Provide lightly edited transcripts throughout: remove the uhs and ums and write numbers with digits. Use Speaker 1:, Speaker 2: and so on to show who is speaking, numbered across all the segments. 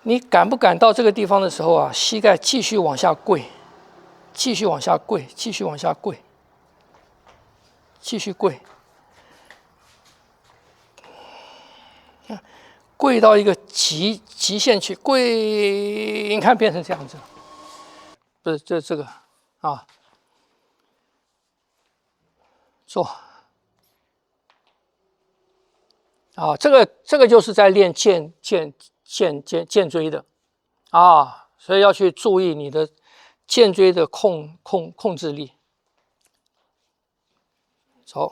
Speaker 1: 你敢不敢到这个地方的时候啊，膝盖继续往下跪，继续往下跪，继续往下跪，继续跪，跪到一个极限去，跪，你看变成这样子，不是这个啊，做啊，这个就是在练肩椎的啊，所以要去注意你的肩椎的控制力。走。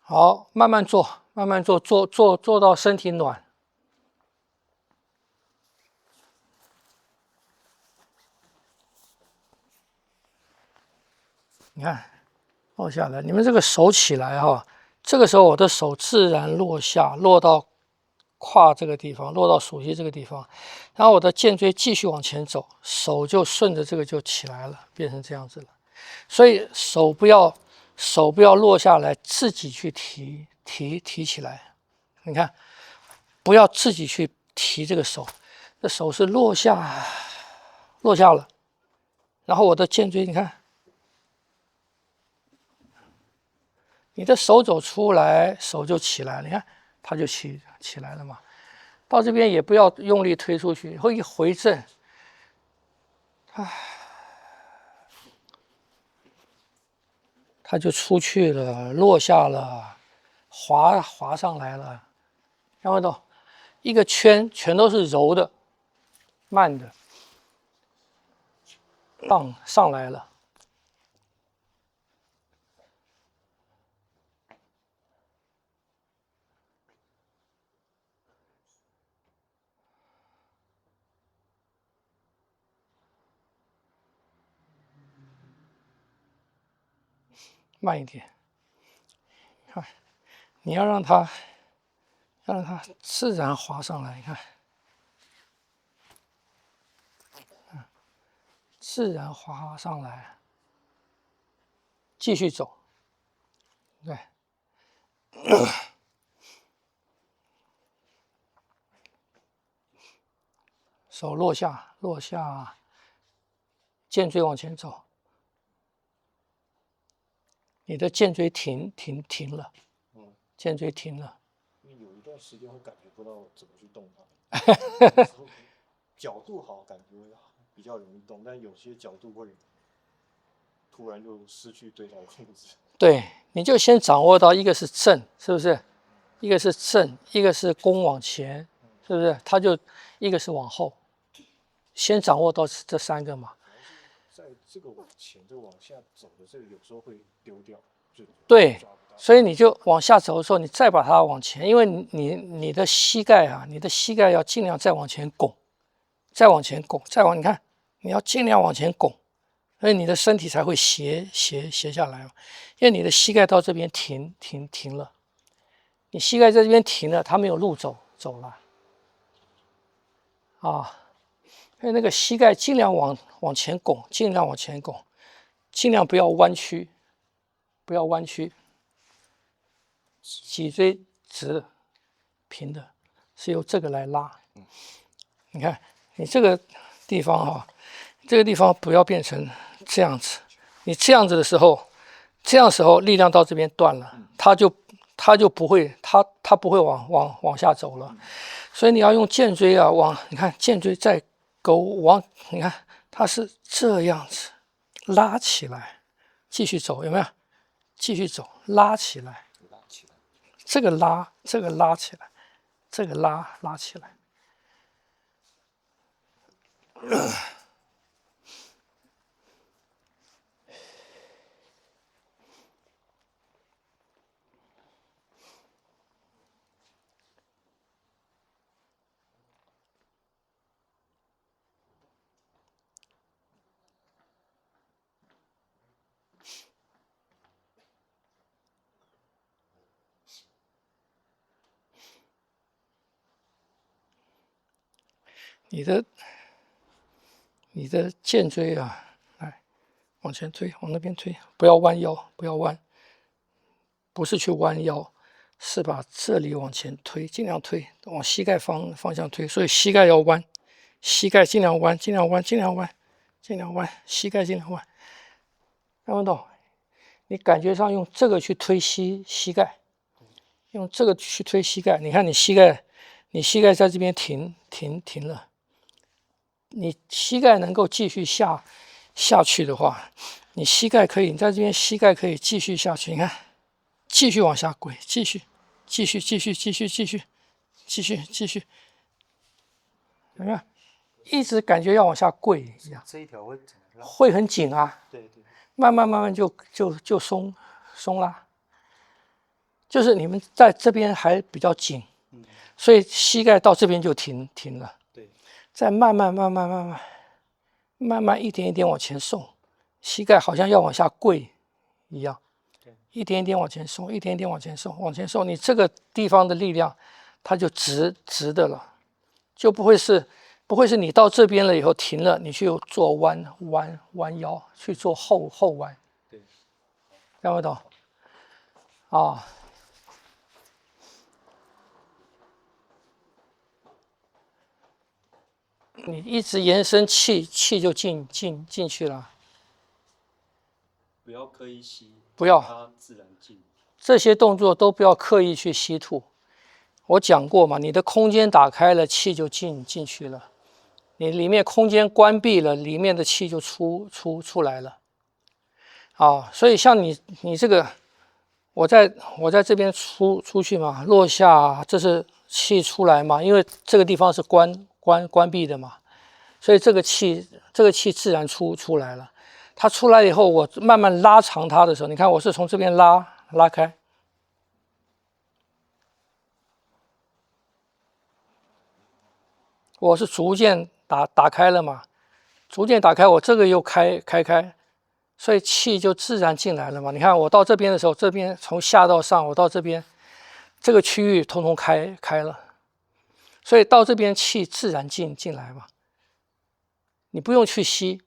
Speaker 1: 好，慢慢做，慢慢做，做到身体暖。你看，落下来，你们这个手起来哈，这个时候我的手自然落下，落到胯这个地方，落到属膝这个地方，然后我的肩椎继续往前走，手就顺着这个就起来了，变成这样子了。所以手不要落下来，自己去提起来。你看，不要自己去提这个手，这手是落下了，然后我的肩椎，你看。你的手肘出来，手就起来了，你看，它就起来了嘛。到这边也不要用力推出去，会一回正，它就出去了，落下了，滑上来了。看不懂？一个圈全都是柔的、慢的，上来了。慢一点，看，你要让它自然滑上来，你看，自然滑上来，继续走，对，手落下，肩椎往前走，你的肩椎停了，肩椎停了。
Speaker 2: 有一段时间会感觉不到怎么去动它，角度好，感觉比较容易动，但有些角度会突然就失去对它的控制。
Speaker 1: 对，你就先掌握到一个是正，是不是？一个是正，一个是弓往前，是不是？它就一个是往后，先掌握到这三个嘛。
Speaker 2: 在这个往前、这个往下走的这个，有时候会丢掉。
Speaker 1: 对，所以你就往下走的时候，你再把它往前，因为你的膝盖啊，你的膝盖要尽量再往前拱，再往前拱，你看，你要尽量往前拱，所以你的身体才会斜下来嘛。因为你的膝盖到这边停了，你膝盖在这边停了，它没有路走了啊。所以那个膝盖尽量往前拱，尽量往前拱，尽量不要弯曲，脊椎直平的，是由这个来拉。你看你这个地方哈，这个地方不要变成这样子。你这样子的时候，力量到这边断了，它就不会，它不会往下走了。所以你要用肩椎啊，你看肩椎在勾你看它是这样子拉起来，继续走，有没有？继续走，拉起来，这个拉起来，这个拉起来。你的肩椎啊，来往前推，往那边推，不要弯腰，不要弯，不是去弯腰，是把这里往前推，尽量推，往膝盖方向推，所以膝盖要弯，膝盖尽量弯，膝盖尽量弯，看不懂？你感觉上用这个去推膝盖，用这个去推膝盖，你看你膝盖在这边停了。你膝盖能够继续下去的话，你在这边膝盖可以继续下去。你看，继续往下跪，继续，你看，一直感觉要往下跪一样。
Speaker 2: 这一条
Speaker 1: 会很紧啊。
Speaker 2: 对，
Speaker 1: 慢慢就松啦。就是你们在这边还比较紧，所以膝盖到这边就停了。
Speaker 2: 对，
Speaker 1: 再慢慢一点一点往前送，膝盖好像要往下跪一样，一点一点往前送，一点一点往前送，往前送。你这个地方的力量，它就直的了，就不会是你到这边了以后停了，你去做弯腰，去做后弯。
Speaker 2: 对，
Speaker 1: 听不懂？啊。你一直延伸气就进去了。
Speaker 2: 不要刻意吸，
Speaker 1: 不要，
Speaker 2: 它自然进。
Speaker 1: 这些动作都不要刻意去吸吐。我讲过嘛，你的空间打开了，气就进去了；你里面空间关闭了，里面的气就出来了。啊，所以像你这个，我在这边出去嘛，落下，这是气出来嘛，因为这个地方是关闭的嘛，所以这个气自然出来了。它出来以后，我慢慢拉长它的时候，你看我是从这边拉开，我是逐渐打开了嘛，逐渐打开，我这个又开，所以气就自然进来了嘛。你看我到这边的时候，这边从下到上，我到这边这个区域通通开了，所以到这边气自然进来嘛，你不用去吸，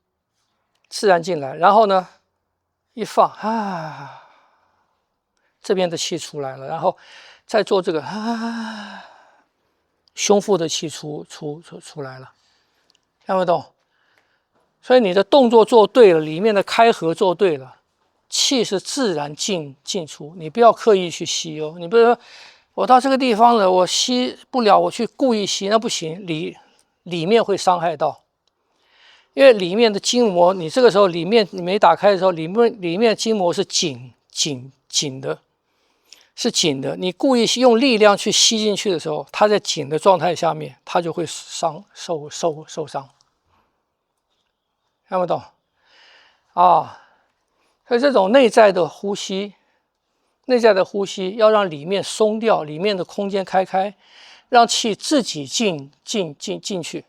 Speaker 1: 自然进来。然后呢，一放啊，这边的气出来了，然后再做这个啊，胸腹的气出来了，看不懂？所以你的动作做对了，里面的开合做对了，气是自然进出，你不要刻意去吸哦。你不是说我到这个地方了，我吸不了，我去故意吸，那不行，里面会伤害到。因为里面的筋膜，你这个时候里面你没打开的时候，里面筋膜是紧的，是紧的。你故意用力量去吸进去的时候，它在紧的状态下面，它就会受伤。看不懂啊？所以这种内在的呼吸要让里面松掉，里面的空间开，让气自己进去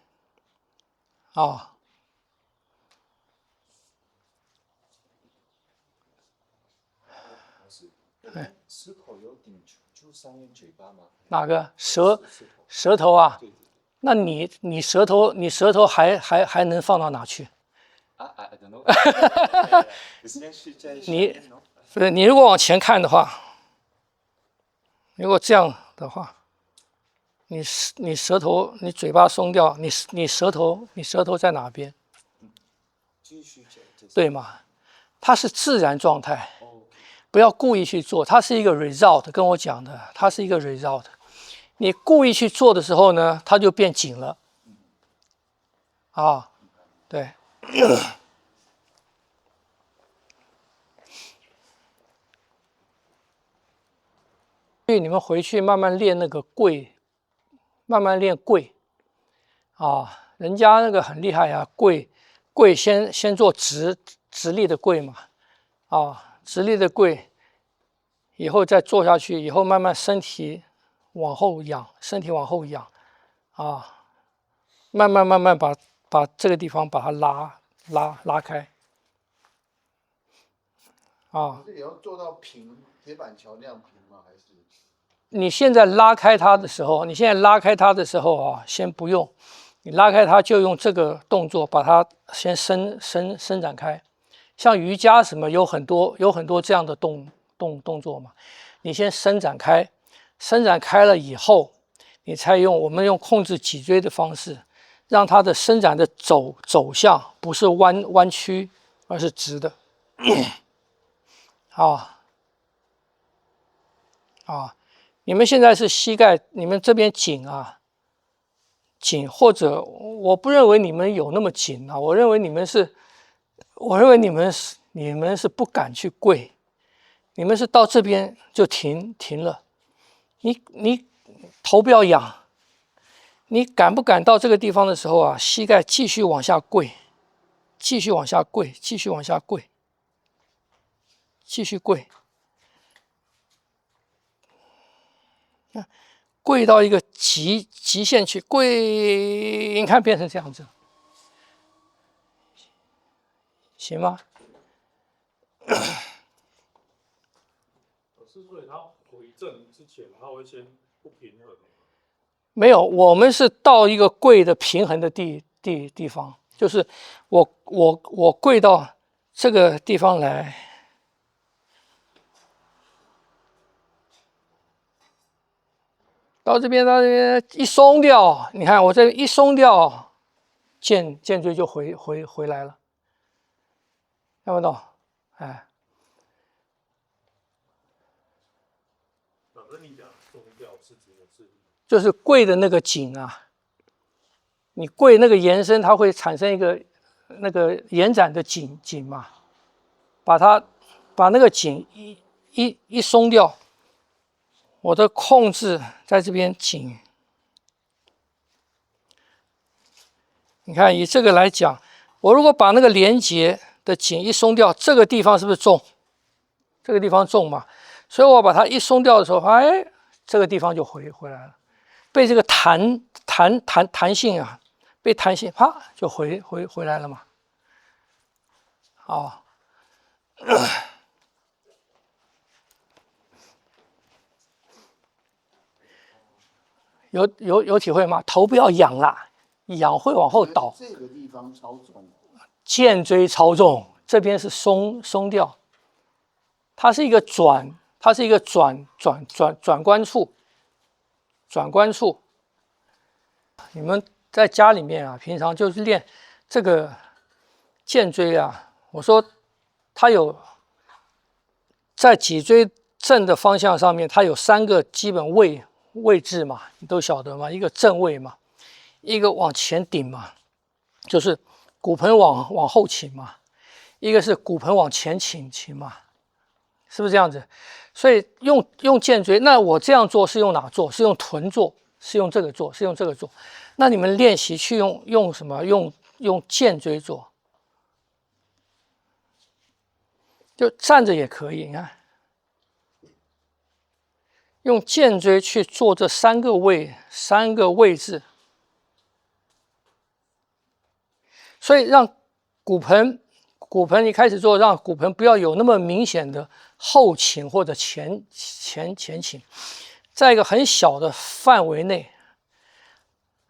Speaker 1: 啊。
Speaker 2: 舌头有顶住上面嘴巴吗？
Speaker 1: 哪个舌头啊？
Speaker 2: 对。
Speaker 1: 那你舌头还能放到哪去？I
Speaker 2: don't know 。
Speaker 1: 你如果往前看的话，如果这样的话，你舌头你嘴巴松掉，你舌头在哪边？
Speaker 2: 继续讲。
Speaker 1: 对吗？它是自然状态。不要故意去做，它是一个 result， 跟我讲的，它是一个 result。你故意去做的时候呢，它就变紧了。啊，对。所以你们回去慢慢练那个跪，慢慢练跪。啊，人家那个很厉害呀，跪先做直立的跪嘛。啊，直立的跪。以后再坐下去，以后慢慢身体往后仰，啊，慢慢把这个地方把它拉开，啊。
Speaker 3: 这也要做到平铁板桥那样平吗？还是？
Speaker 1: 你现在拉开它的时候，啊，先不用，你拉开它就用这个动作把它先伸展开，像瑜伽什么有很多这样的动作嘛，你先伸展开了以后，你才我们用控制脊椎的方式，让它的伸展的走向不是弯曲，而是直的。你们现在是膝盖，你们这边紧啊，或者我不认为你们有那么紧啊，我认为你们是不敢去跪。你们是到这边就停了，你头不要仰，你敢不敢到这个地方的时候啊，膝盖继续往下跪，继续跪，跪到一个极限去，跪，你看变成这样子，行吗？
Speaker 2: 所以它回正之前，它会先不平衡。
Speaker 1: 没有，我们是到一个跪的平衡的地方，就是我跪到这个地方来，到这边一松掉，你看我这一松掉，剑椎就回来了，看不懂？哎。
Speaker 2: 那你讲松掉是指的是？
Speaker 1: 就是跪的那个颈啊，你跪那个延伸，它会产生一个那个延展的颈嘛，把那个颈一松掉，我的控制在这边颈。你看以这个来讲，我如果把那个连接的颈一松掉，这个地方是不是重？这个地方重嘛，所以我把它一松掉的时候，哎，这个地方就回来了。被这个弹性啊，被弹性啪就回来了嘛，啊、有体会吗？头不要仰啦，仰会往后倒。
Speaker 3: 这个地方超重，
Speaker 1: 剑椎超重，这边是松掉，它是一个转关处。你们在家里面啊，平常就是练这个剑椎啊。我说它有在脊椎正的方向上面，它有3个基本位置嘛，你都晓得嘛？一个正位嘛，一个往前顶嘛，就是骨盆往后倾嘛，一个是骨盆往前倾嘛，是不是这样子？所以用剑椎，那我这样做是用哪做？是用臀做，是用这个做，是用这个做。那你们练习去用什么？用剑椎做，就站着也可以。你看，用剑椎去做这3个位置，所以让骨盆一开始做，让骨盆不要有那么明显的后倾或者前倾，在一个很小的范围内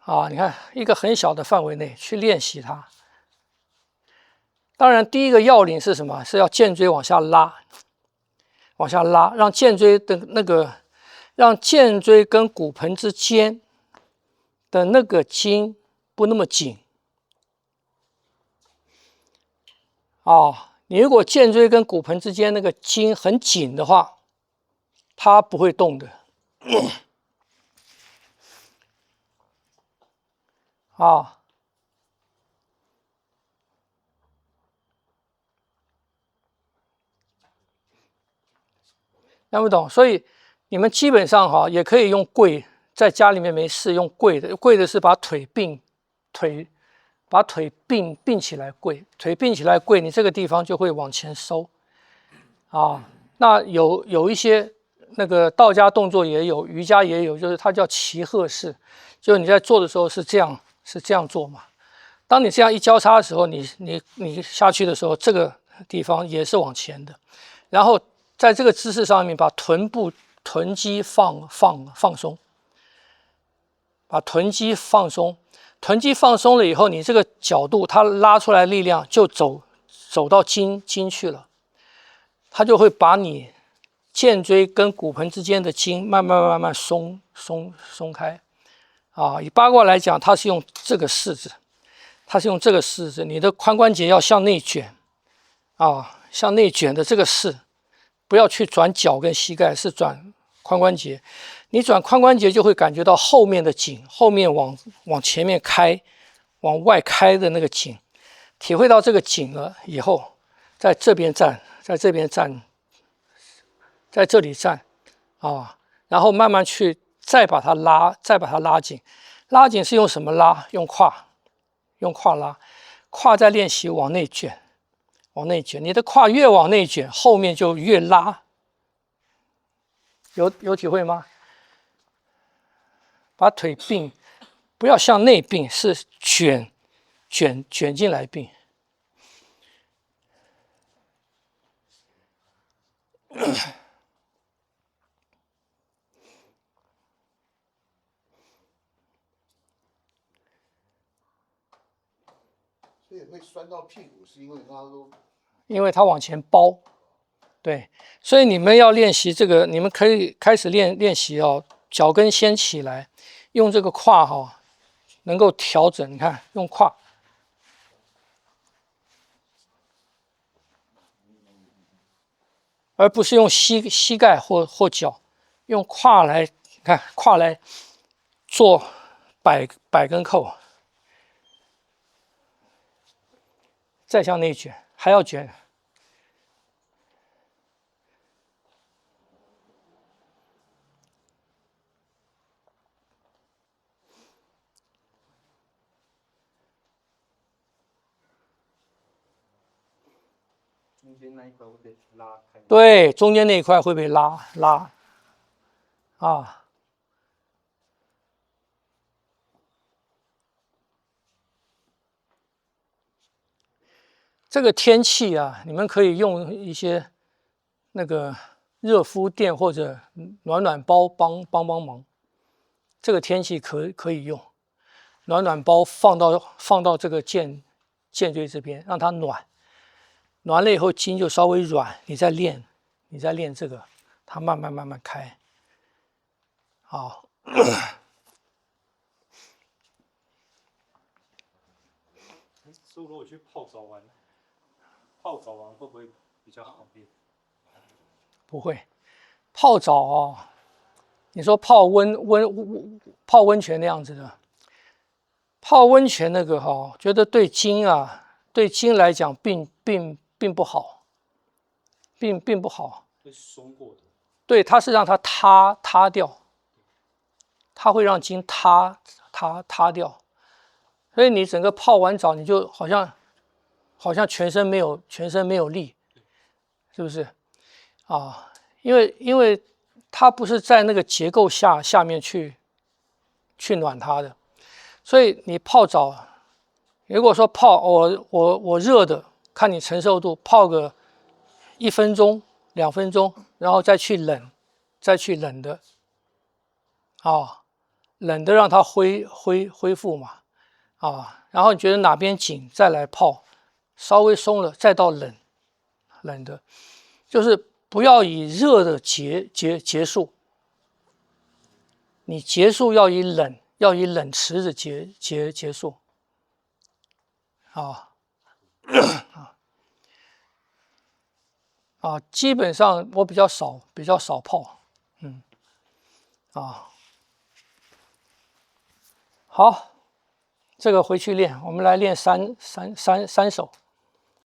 Speaker 1: 啊，你看一个很小的范围内去练习它。当然，第一个要领是什么？是要剑椎往下拉，让剑椎的让剑椎跟骨盆之间的那个筋不那么紧。你如果剑椎跟骨盆之间那个筋很紧的话，它不会动的。听不懂？所以你们基本上也可以用跪，在家里面没事用跪的是把腿并起来跪，腿并起来跪，你这个地方就会往前收那有一些那个道家動作也有，瑜伽也有，就是它叫齐鹤式，就是你在做的时候是这样做嘛。当你这样一交叉的时候，你下去的时候，这个地方也是往前的，然后在这个姿势上面把臀肌放松，把臀肌放松。臀肌放松了以后，你这个角度它拉出来力量就走到筋去了，它就会把你剑椎跟骨盆之间的筋慢慢松开以八卦来讲，它是用这个式子，你的髋关节要向内卷向内卷的这个式，不要去转脚跟膝盖，是转髋关节。你转髋关节就会感觉到后面的紧，后面往前面开，往外开的那个紧，体会到这个紧了以后，在这边站，在这边站，在这里站然后慢慢去再把它拉紧。拉紧是用什么拉？用胯拉，胯在练习往内卷。你的胯越往内卷，后面就越拉。有体会吗？把腿并，不要向内并，是卷进来并。
Speaker 3: 所以会酸到屁股，是因为
Speaker 1: 因为它往前包，对，所以你们要练习这个，你们可以开始练习哦，脚跟先起来，用这个胯哈，能够调整，你看用胯，而不是用膝盖或脚，用胯来，你看胯来做摆跟扣。再向内卷，还要卷。
Speaker 2: 中间那一块会被拉开。
Speaker 1: 对，中间那一块会被拉啊。这个天气啊，你们可以用一些那个热敷垫或者暖包帮忙。这个天气可以用暖包放到这个肩椎这边，让它暖了以后筋就稍微软，你再练这个，它慢慢开。好。
Speaker 2: 所以如果去泡澡完会不会比较好练？
Speaker 1: 不会，泡澡啊，你说泡温泉那样子的，泡温泉那个哈，觉得对筋来讲并不好，并不好。
Speaker 2: 会松过的。
Speaker 1: 对，它是让它塌掉，它会让筋塌掉，所以你整个泡完澡，你就好像全身没有力，是不是？啊，因为它不是在那个结构下面去暖它的，所以你泡澡，如果说泡我热的，看你承受度，泡个1分钟2分钟，然后再去冷的，啊，冷的让它恢复嘛，啊，然后你觉得哪边紧再来泡，稍微松了再到冷的，就是不要以热的结束，你结束要以冷池子结束，基本上我比较少泡，好，这个回去练，我们来练三手。